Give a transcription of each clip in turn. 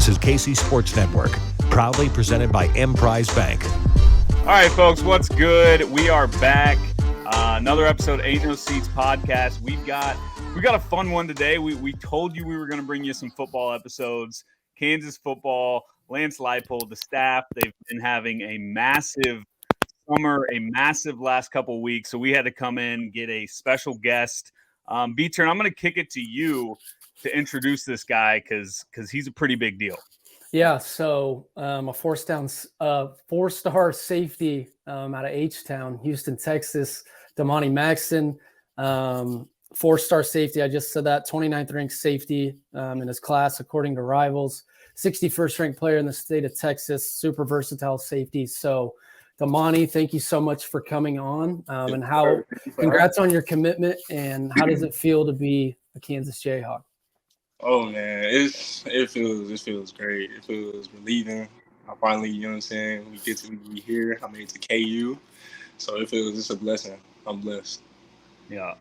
is KC Sports Network, proudly presented by Emprise Bank. All right, folks, what's good? We are back. Another episode, Ain't No Seats podcast. We got a fun one today. We told you we were going to bring you some football episodes. Kansas football, Lance Leipold, the staff, they've been having a massive summer, a massive last couple of weeks. So we had to come in, get a special guest. B-Turn, I'm going to kick it to you to introduce this guy because he's a pretty big deal. Yeah, so a four-star safety out of H-Town, Houston, Texas, Damani Maxson, four-star safety. I just said that, 29th ranked safety in his class, according to Rivals, 61st ranked player in the state of Texas, super versatile safety. So, Damani, thank you so much for coming on. And congrats on your commitment. And how does it feel to be a Kansas Jayhawk? Oh man, it feels great. It feels relieving. I finally, you know what I'm saying, we get to be here. I made it to KU. So it's a blessing. I'm blessed. Yeah.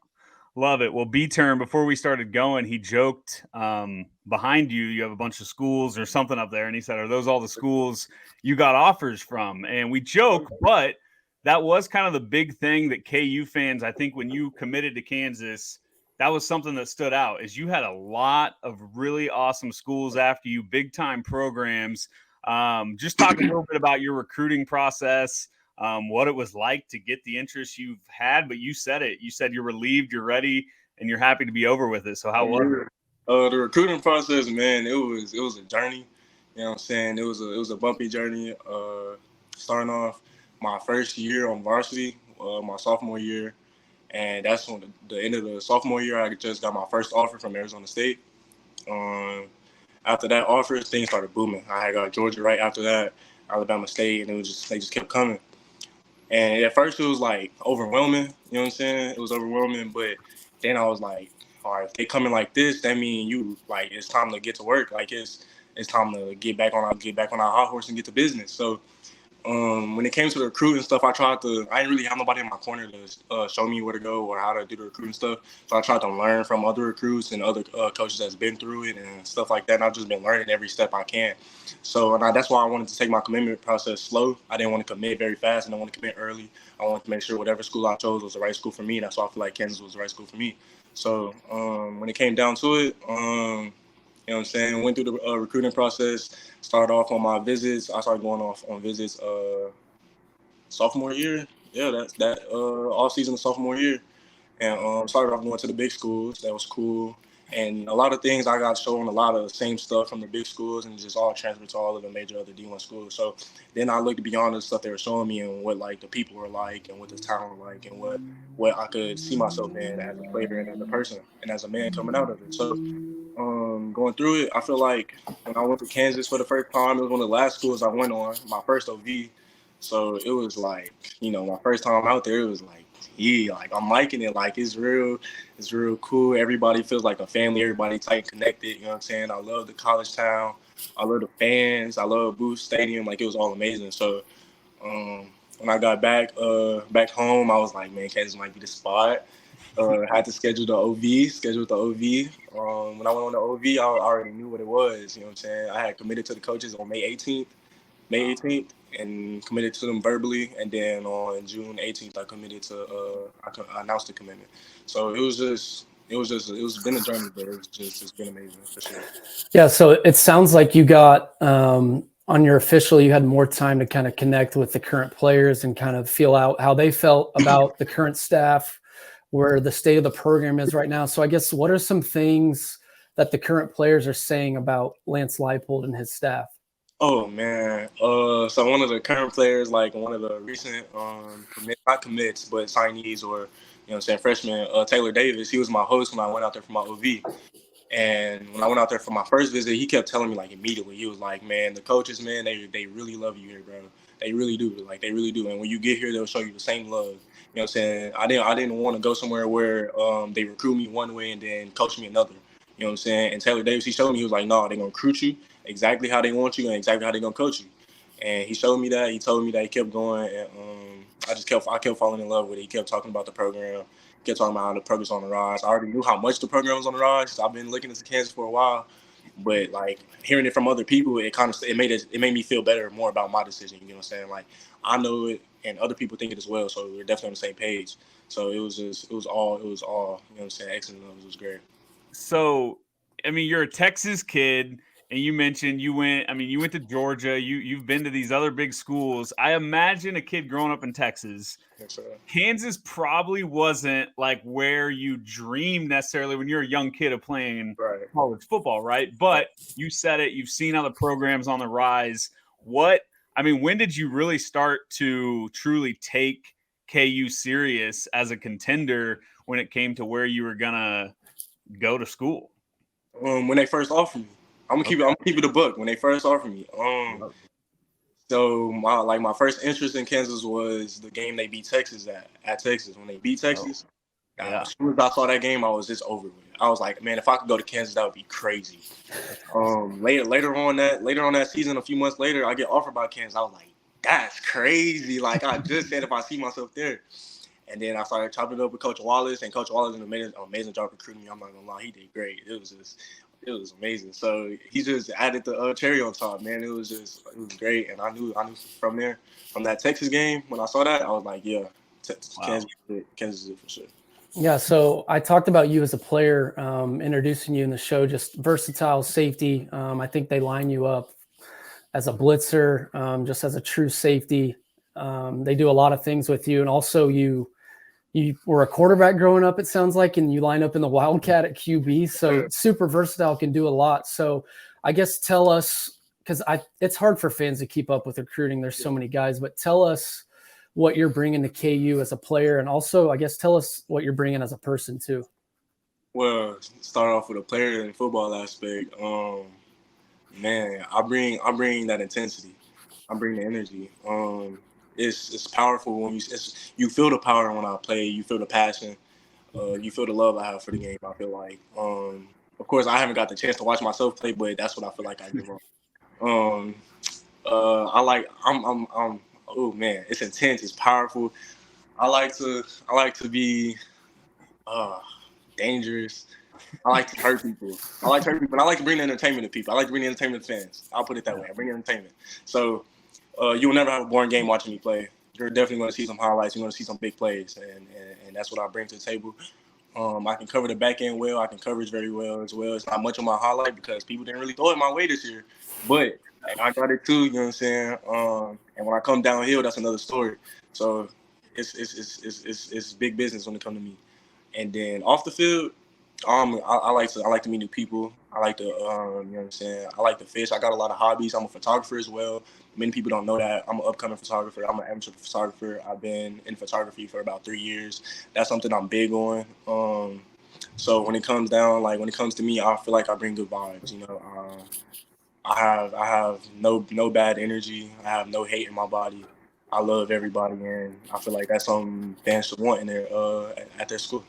Love it. Well, B-Turn, before we started going, he joked behind you have a bunch of schools or something up there. And he said, are those all the schools you got offers from? And we joke, but that was kind of the big thing that KU fans, I think when you committed to Kansas, that was something that stood out is you had a lot of really awesome schools after you, big time programs. Just talk a little bit about your recruiting process, what it was like to get the interest you've had, but you said it. You said you're relieved, you're ready, and you're happy to be over with it. So how was it? The recruiting process, man, it was a journey. You know what I'm saying? It was a bumpy journey. Starting off my first year on varsity, my sophomore year. And that's when the end of the sophomore year, I just got my first offer from Arizona State. After that offer, things started booming. I had got Georgia right after that, Alabama State, and they just kept coming. And at first, it was like overwhelming. You know what I'm saying? It was overwhelming, but then I was like, all right, if they coming like this, that means it's time to get to work. Like it's time to get back on our hot horse and get to business. So. When it came to the recruiting stuff, I didn't really have nobody in my corner to show me where to go or how to do the recruiting stuff. So I tried to learn from other recruits and other coaches that's been through it and stuff like that. And I've just been learning every step I can. So that's why I wanted to take my commitment process slow. I didn't want to commit very fast. I didn't want to commit early. I wanted to make sure whatever school I chose was the right school for me. And that's why I feel like Kansas was the right school for me. So when it came down to it, you know what I'm saying? Went through the recruiting process, started off on my visits. I started going off on visits sophomore year. Yeah, that off season of sophomore year. And started off going to the big schools. That was cool. And a lot of things I got shown a lot of the same stuff from the big schools and just all transferred to all of the major other D1 schools. So then I looked beyond the stuff they were showing me and what like the people were like and what the talent were like and what I could see myself in as a player and as a person and as a man coming out of it. So going through it, I feel like when I went to Kansas for the first time, it was one of the last schools I went on, my first OV. So it was like, you know, my first time out there, it was like, yeah, like I'm liking it. Like it's real cool. Everybody feels like a family. Everybody tight and connected. You know what I'm saying? I love the college town. I love the fans. I love Booth Stadium. Like it was all amazing. So when I got back home, I was like, man, Kansas might be the spot. Had to schedule the OV. When I went on the OV, I already knew what it was. You know what I'm saying? I had committed to the coaches on May 18th, and committed to them verbally. And then on June 18th, I committed to. I announced the commitment. So it's been a journey, but it's been amazing for sure. Yeah. So it sounds like you got on your official, you had more time to kind of connect with the current players and kind of feel out how they felt about the current staff, where the state of the program is right now. So I guess what are some things that the current players are saying about Lance Leipold and his staff? Oh man. So one of the current players, like one of the recent not commits, but signees or, you know what I'm saying, freshmen, Taylor Davis, he was my host when I went out there for my OV. And when I went out there for my first visit, he kept telling me like immediately, he was like, man, the coaches, man, they really love you here, bro. They really do. Like they really do. And when you get here, they'll show you the same love. You know what I'm saying? I didn't want to go somewhere where they recruit me one way and then coach me another. You know what I'm saying? And Taylor Davis, he showed me, he was like, no, they're going to recruit you exactly how they want you and exactly how they're going to coach you. And he showed me that. He told me that. He kept going. And I kept falling in love with it. He kept talking about the program. Kept talking about how the program's on the rise. I already knew how much the program was on the rise. I've been looking into Kansas for a while. But like hearing it from other people, it made me feel better more about my decision. You know what I'm saying? Like I know it, and other people think it as well. So we're definitely on the same page. So it was all. You know what I'm saying? Excellent. It was great. So, I mean, you're a Texas kid, and you mentioned you went. I mean, you went to Georgia. You've been to these other big schools. I imagine a kid growing up in Texas, Yes, sir. Kansas probably wasn't like where you dreamed necessarily when you're a young kid of playing Right. college football, right? But you said it. You've seen other programs on the rise. When did you really start to truly take KU serious as a contender when it came to where you were gonna go to school? When they first offered me, I'm gonna keep it a book. When they first offered me, so my first interest in Kansas was the game they beat Texas at Texas. When they beat Texas, as soon as I saw that game, I was just over with it. I was like, man, if I could go to Kansas, that would be crazy. Later on that season, a few months later, I get offered by Kansas. I was like, that's crazy. Like I just said, if I see myself there. And then I started chopping it up with Coach Wallace, and Coach Wallace did an amazing job recruiting me. I'm not gonna lie, he did great. It was amazing. So he just added the cherry on top, man. It was great, and I knew from that Texas game when I saw that, I was like, yeah, Kansas is it for sure. Yeah, so I talked about you as a player, introducing you in the show, just versatile safety. I think they line you up as a blitzer, just as a true safety. They do a lot of things with you, and also you were a quarterback growing up, it sounds like, and you line up in the Wildcat at QB. So super versatile, can do a lot. So I guess tell us, because it's hard for fans to keep up with recruiting. There's so many guys, but tell us what you're bringing to KU as a player, and also I guess tell us what you're bringing as a person too. Well, start off with a player and football aspect. Man, I bring that intensity. I bring the energy. It's powerful when you feel the power when I play. You feel the passion. You feel the love I have for the game. I feel like, of course, I haven't got the chance to watch myself play, but that's what I feel like I give up. Oh man, it's intense. It's powerful. I like to be dangerous. I like to hurt people. But I like to bring the entertainment to people. I like to bring the entertainment to fans. I'll put it that way. I bring entertainment. So you will never have a boring game watching me play. You're definitely going to see some highlights. You're going to see some big plays, and that's what I bring to the table. I can cover the back end well. I can coverage very well as well. It's not much of my highlight because people didn't really throw it my way this year, but I got it too. You know what I'm saying? And when I come downhill, that's another story. So it's big business when it comes to me. And then off the field, I like to meet new people. I like to, you know what I'm saying? I like to fish. I got a lot of hobbies. I'm a photographer as well. Many people don't know that. I'm an upcoming photographer. I'm an amateur photographer. I've been in photography for about 3 years. That's something I'm big on. So when it comes to me, I feel like I bring good vibes. You know, I have no bad energy. I have no hate in my body. I love everybody, and I feel like that's something fans should want in their at their school.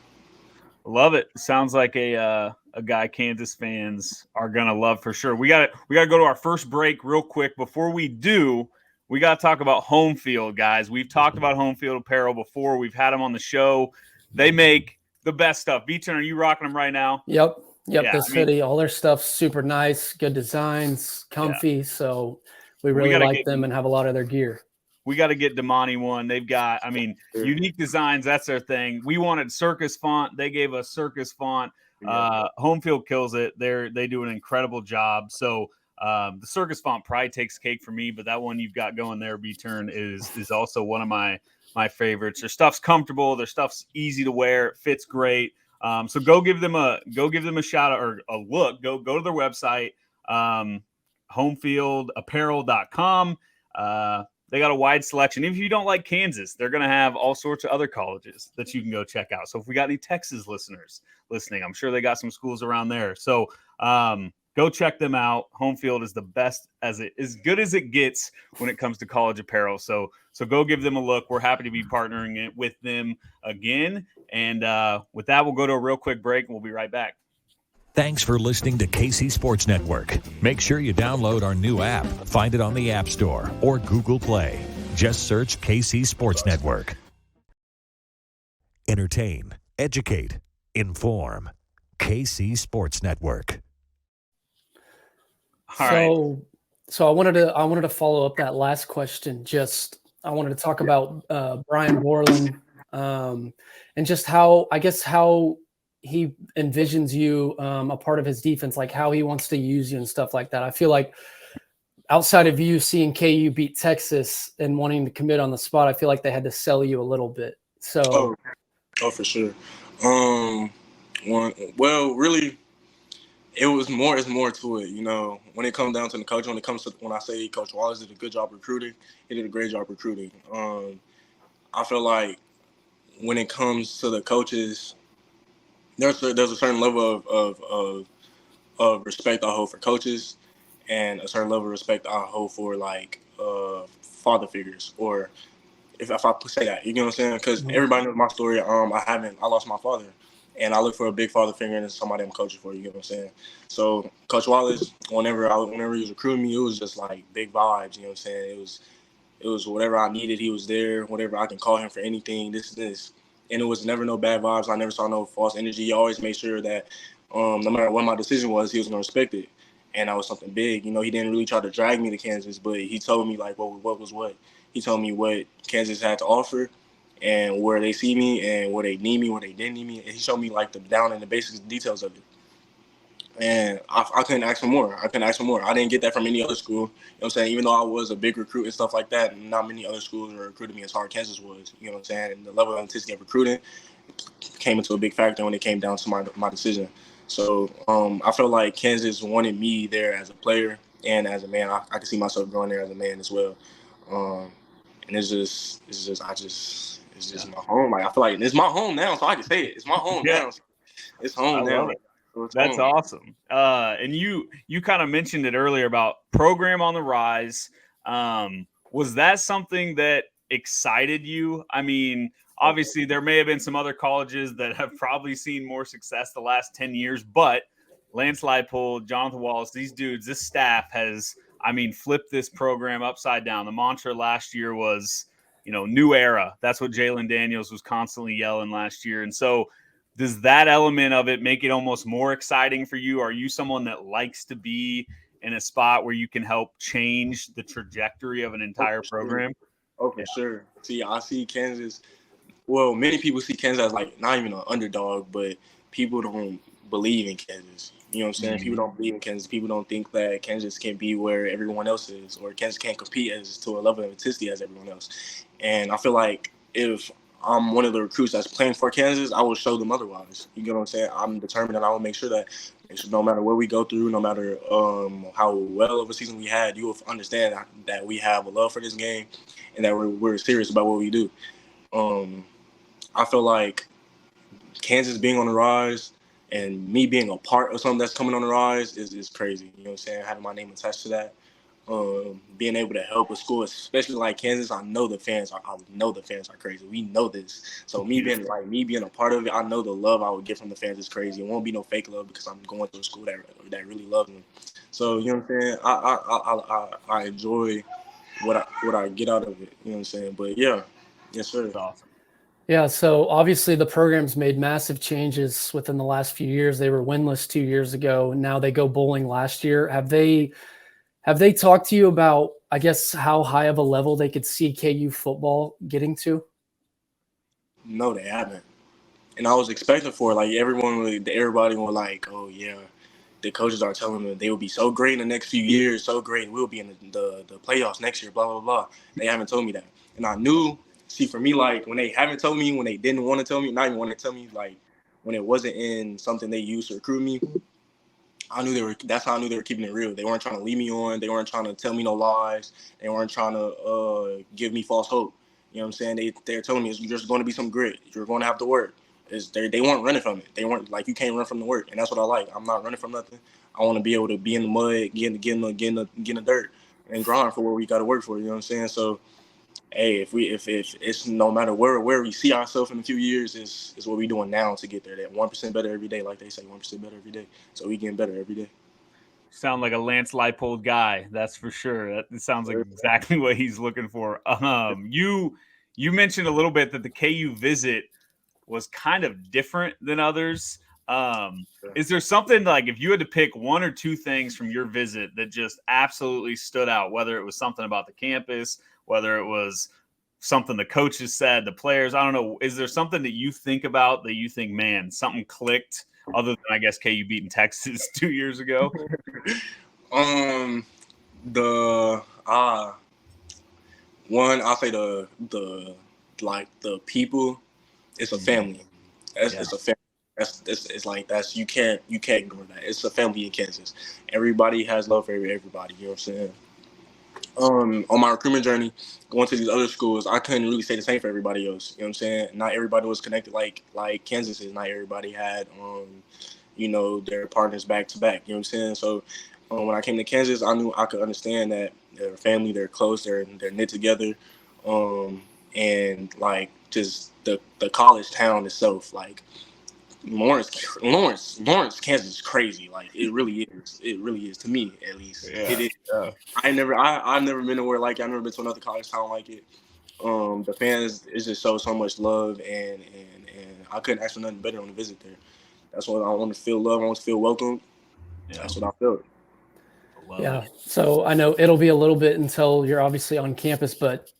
Love it. Sounds like a guy Kansas fans are gonna love for sure. We gotta go to our first break real quick. Before we do, we gotta talk about Home Field, guys. We've talked about Home Field apparel before. We've had them on the show. They make the best stuff. B-Turn, are you rocking them right now? Yep. Yeah, this hoodie, all their stuff's super nice, good designs, comfy. Yeah. So we really like them and have a lot of their gear. We got to get Damani one. They've got, unique designs. That's their thing. We wanted circus font. They gave us circus font. Home Field kills it. They do an incredible job. So the circus font probably takes cake for me, but that one you've got going there, B-Turn, is also one of my favorites. Their stuff's comfortable. Their stuff's easy to wear. It fits great. So go give them a shout out or a look. Go to their website, homefieldapparel.com. They got a wide selection. If you don't like Kansas, they're going to have all sorts of other colleges that you can go check out. So if we got any Texas listeners listening, I'm sure they got some schools around there. So go check them out. Home Field is the best, as good as it gets when it comes to college apparel. So go give them a look. We're happy to be partnering with them again. And with that, we'll go to a real quick break, and we'll be right back. Thanks for listening to KC Sports Network. Make sure you download our new app. Find it on the App Store or Google Play. Just search KC Sports Network. Entertain, educate, inform. KC Sports Network. So I wanted to follow up that last question. I wanted to talk about Brian Borland, and just how he envisions you a part of his defense, like how he wants to use you and stuff like that. I feel like outside of you seeing KU beat Texas and wanting to commit on the spot, I feel like they had to sell you a little bit. So, for sure. Really, it's more to it. You know, when it comes down to the coach, when I say Coach Wallace did a good job recruiting, he did a great job recruiting. I feel like when it comes to the coaches, there's a certain level of respect I hold for coaches, and a certain level of respect I hold for like father figures, or if I say that, you know what I'm saying? Because everybody knows my story. I lost my father, and I look for a big father figure and somebody I'm coaching for. You know what I'm saying? So Coach Wallace, whenever he was recruiting me, it was just like big vibes. You know what I'm saying? It was whatever I needed, he was there. Whatever I can call him for anything. This, and it was never no bad vibes. I never saw no false energy. He always made sure that no matter what my decision was, he was gonna respect it. And that was something big. You know, he didn't really try to drag me to Kansas, but he told me like what was what. He told me what Kansas had to offer and where they see me and where they need me, where they didn't need me. And he showed me like the down and the basic details of it. And I couldn't ask for more. I didn't get that from any other school. You know what I'm saying? Even though I was a big recruit and stuff like that, not many other schools were recruiting me as hard as Kansas was. You know what I'm saying? And the level of intensity of recruiting came into a big factor when it came down to my decision. So I felt like Kansas wanted me there as a player and as a man. I could see myself growing there as a man as well. And it's just my home. Like I feel like it's my home now, so I can say it. It's my home now. So it's home now. So that's home. awesome. And you kind of mentioned it earlier about program on the rise. Was that something that excited you? I mean, obviously there may have been some other colleges that have probably seen more success the last 10 years, but Lance Leipold, Jonathan Wallace, these dudes, this staff has, flipped this program upside down. The mantra last year was, new era. That's what Jalen Daniels was constantly yelling last year. And so does that element of it make it almost more exciting for you? Are you someone that likes to be in a spot where you can help change the trajectory of an entire program? Oh, for sure. See, I see Kansas. Well, many people see Kansas as like not even an underdog, but people don't believe in Kansas. You know what I'm saying? Mm-hmm. People don't believe in Kansas. People don't think that Kansas can be where everyone else is, or Kansas can't compete as to a level of intensity as everyone else. And I feel like if I'm one of the recruits that's playing for Kansas, I will show them otherwise. You get what I'm saying? I'm determined, and I will make sure that no matter what we go through, no matter how well of a season we had, you will understand that we have a love for this game and that we're serious about what we do. I feel like Kansas being on the rise and me being a part of something that's coming on the rise is crazy. You know what I'm saying? Having my name attached to that. Being able to help a school, especially like Kansas, I know the fans are crazy. We know this. So me being a part of it, I know the love I would get from the fans is crazy. It won't be no fake love because I'm going to a school that really loves them. So you know what I'm saying? I enjoy what I get out of it. You know what I'm saying? But yeah, yes sir. That's awesome. Yeah, so obviously the program's made massive changes within the last few years. They were winless 2 years ago. Now they go bowling last year. Have they talked to you about, I guess, how high of a level they could see KU football getting to? No, they haven't. And I was expecting for it. Like everybody was like, oh yeah, the coaches are telling them they will be so great in the next few years, so great. We'll be in the playoffs next year, blah, blah, blah. They haven't told me that. And I knew, see, for me, like when they haven't told me, when they didn't want to tell me, not even want to tell me, like when it wasn't in something they used to recruit me, that's how I knew they were keeping it real. They weren't trying to lead me on. They weren't trying to tell me no lies. They weren't trying to give me false hope. You know what I'm saying? They're telling me there's going to be some grit. You're going to have to work. They weren't running from it. They weren't like, you can't run from the work. And that's what I like. I'm not running from nothing. I want to be able to be in the mud, get in the dirt and grind for what we got to work for. You know what I'm saying? So, hey, if it's no matter where we see ourselves in a few years is what we're doing now to get there. That 1% better every day, like they say, 1% better every day. So we getting better every day. Sound like a Lance Leipold guy, that's for sure. That sounds like exactly what he's looking for. You mentioned a little bit that the KU visit was kind of different than others. Is there something like if you had to pick one or two things from your visit that just absolutely stood out, whether it was something about the campus, whether it was something the coaches said, the players, I don't know. Is there something that you think about that you think, man, something clicked other than I guess KU beating Texas 2 years ago? The one, I'll say the people, it's a family. It's a family. It's like you can't ignore that. It's a family in Kansas. Everybody has love for everybody. You know what I'm saying? On my recruitment journey, going to these other schools, I couldn't really say the same for everybody else. You know what I'm saying? Not everybody was connected like Kansas is. Not everybody had their partners back to back. You know what I'm saying? So when I came to Kansas, I knew I could understand that they're family, they're close, they're knit together, and like just the college town itself, like Lawrence, Kansas is crazy. Like it really is. It really is to me, at least. Yeah. It is. I've never been nowhere like it. I've never been to another college town like it. The fans, it just shows so much love, and I couldn't ask for nothing better on the visit there. That's what I want to feel love. I want to feel welcome. Yeah. That's what I felt. Yeah. So I know it'll be a little bit until you're obviously on campus, but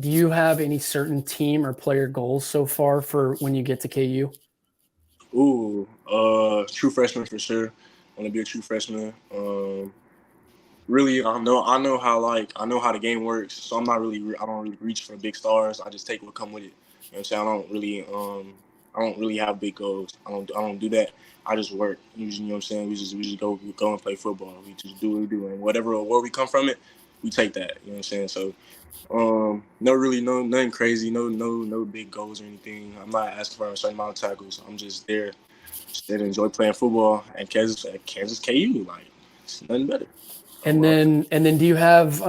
do you have any certain team or player goals so far for when you get to KU? Ooh, true freshman for sure. I want to be a true freshman. Really, I know how the game works, so I don't really reach for big stars. I just take what come with it. You know what I'm saying? I don't really have big goals. I don't do that. I just work. You know what I'm saying? We just go and play football. We just do what we do, and where we come from it, we take that. You know what I'm saying? So, nothing crazy, no big goals or anything. I'm not asking for a certain amount of tackles. I'm just there to enjoy playing football at Kansas KU. Like it's nothing better. And then do you have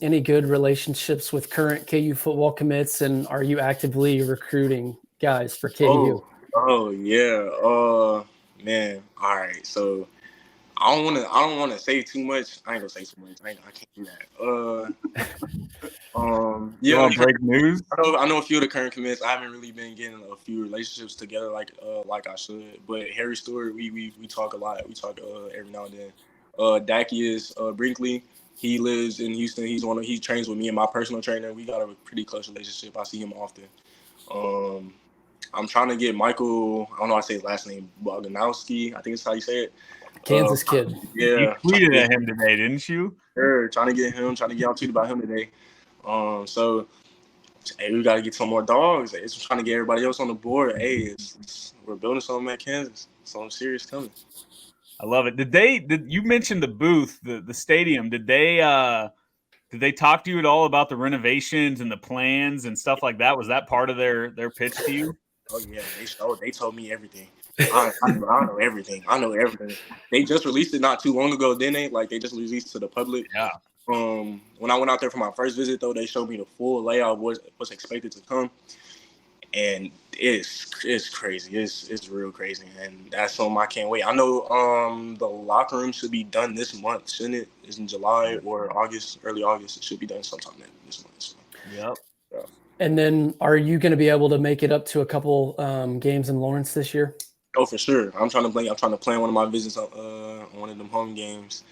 any good relationships with current KU football commits, and are you actively recruiting guys for KU? Oh yeah. Man. All right. So I don't wanna say too much. I ain't gonna say too much. I can't do that. You want to break news? I know a few of the current commits. I haven't really been getting a few relationships together like I should. But Harry Stewart, we talk a lot. We talk every now and then. Dacius Brinkley, he lives in Houston. He trains with me and my personal trainer. We got a pretty close relationship. I see him often. I'm trying to get Michael. I don't know how to say his last name. Boganowski. I think it's how you say it. Kansas kid. Yeah. You tweeted at him today, didn't you? Sure. Trying to get him. Trying to get out tweet about him today. So, hey, we got to get some more dogs. It's trying to get everybody else on the board. Hey, we're building something at Kansas. Something serious coming. I love it. Did you mentioned the booth, the stadium? Did they talk to you at all about the renovations and the plans and stuff like that? Was that part of their pitch to you? Oh yeah, they told me everything. I know everything. I know everything. They just released it not too long ago, didn't they? Like they just released it to the public. Yeah. When I went out there for my first visit, though, they showed me the full layout of what's expected to come, and it's crazy. It's real crazy, and that's something I can't wait. I know the locker room should be done this month, shouldn't it? It's in July or August, early August. It should be done sometime this month. So. Yep. Yeah. And then are you going to be able to make it up to a couple games in Lawrence this year? Oh, for sure. I'm trying to plan one of my visits on one of them home games.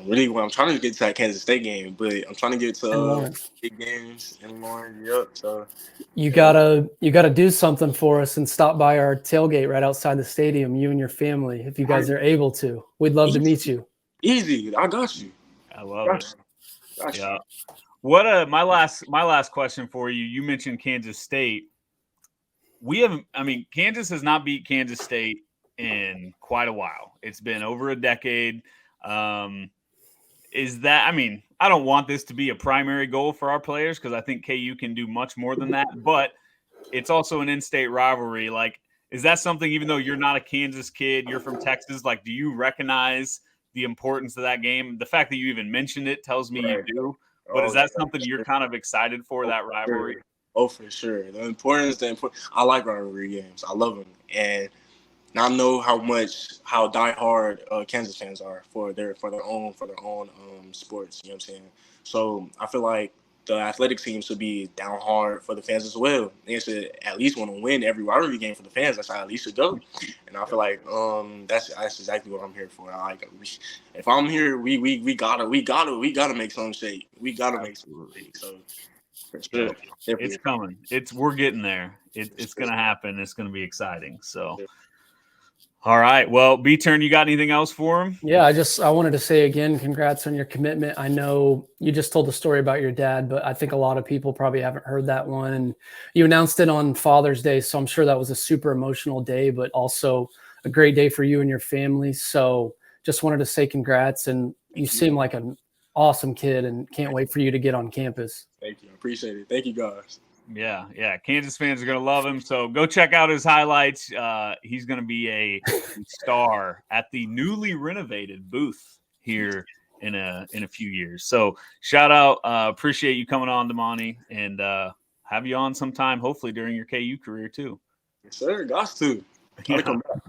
Really, I'm trying to get to that Kansas State game, but I'm trying to get to big games in Lawrence. Yep. So you gotta do something for us and stop by our tailgate right outside the stadium. You and your family, if you guys are able to, we'd love to meet you. Easy, I got you. I love it. Yeah. What my last question for you? You mentioned Kansas State. Kansas has not beat Kansas State in quite a while. It's been over a decade. Is that, I don't want this to be a primary goal for our players because I think KU can do much more than that, but it's also an in-state rivalry. Like, is that something, even though you're not a Kansas kid, you're from Texas, like, do you recognize the importance of that game? The fact that you even mentioned it tells me you do, but is that something you're kind of excited for, that rivalry? Oh, for sure. The importance. I like rivalry games. I love them. And I know how diehard Kansas fans are for their own sports. You know what I'm saying? So I feel like the athletic team should be down hard for the fans as well. They should at least want to win every rivalry game for the fans. That's how at least should go. And I feel like that's exactly what I'm here for. If I'm here, we gotta make some shake. We gotta make some shake. So for sure, it's coming. We're getting there. It's gonna happen. It's gonna be exciting. So. All right. Well, B-Turn, you got anything else for him? Yeah, I wanted to say again, congrats on your commitment. I know you just told the story about your dad, but I think a lot of people probably haven't heard that one. And you announced it on Father's Day, so I'm sure that was a super emotional day, but also a great day for you and your family. So just wanted to say congrats, and you seem like an awesome kid, and can't wait for you to get on campus. Thank you. I appreciate it. Thank you, guys. Yeah. Kansas fans are going to love him. So go check out his highlights. He's going to be a star at the newly renovated booth here in a few years. So shout out. Appreciate you coming on, Damani, and have you on sometime, hopefully during your KU career too. Yes, sir. Got to. Gotta come back.